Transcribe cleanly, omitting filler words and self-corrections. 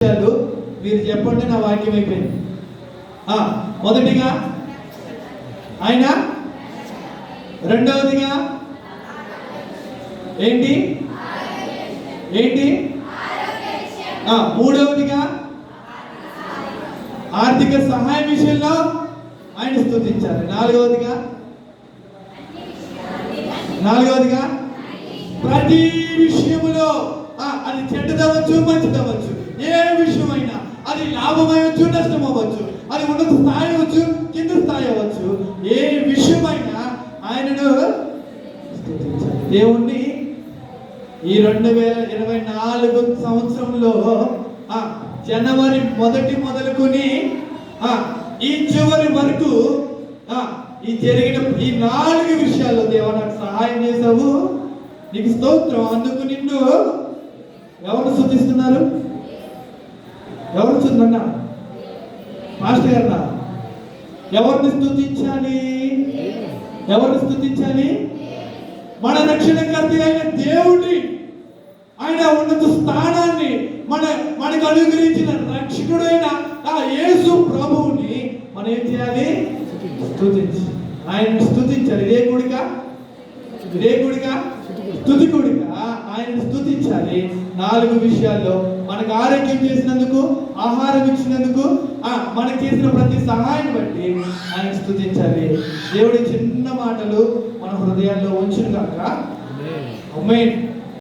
మీరు చెప్పండి, నా వాక్యం అయిపోయింది. మొదటిగా ఆయన, రెండవదిగా ఏంటి ఏంటి మూడవదిగా ఆర్థిక సహాయం విషయంలో ఆయన స్తుతించాలి. నాలుగవదిగా ప్రతి విషయములో అది చెడ్డదవచ్చు మంచిదవచ్చు, ఏ విషయమైనా అది లాభమవచ్చు నష్టమవచ్చు, అది ఉన్నత స్థాయి అవచ్చు కింద స్థాయి అవచ్చు, ఏ విషయమైనా ఆయనను స్తుతించాలి. దేవుణ్ణి ఈ 2024 సంవత్సరంలో జనవరి 1 మొదలుకొని ఈ చివరి వరకు ఈ జరిగిన ఈ 4 విషయాల్లో దేవా నాకు సహాయం చేసావు, నీకు స్తోత్రం. అందుకు నిన్ను ఎవరు స్తుతిస్తున్నారు? ఎవరు స్తున్నా? మాస్టర్ గారు, ఎవరిని స్తుతించాలి? ఎవరిని స్తుతించాలి? మన రక్షణకర్త అయిన దేవుడిని, ఆయన ఉన్నత స్థానాన్ని, మనకు అనుగ్రహించిన రక్షకుడైన యేసు ప్రభువుని మనం ఏం చేయాలి? స్తుతించి ఆయన్ని స్తుతించాలి. స్తుతికుడిగా ఆయన్ని స్తుతించాలి. 4 విషయాల్లో మనకు ఆరోగ్యం చేసినందుకు, ఆహారం ఇచ్చినందుకు, మనకు చేసిన ప్రతి సహాయం బట్టి ఆయన స్తుతించాలి. దేవుడి చిన్న మాటలు మన హృదయాల్లో ఉంచును గాక. ఆమేన్.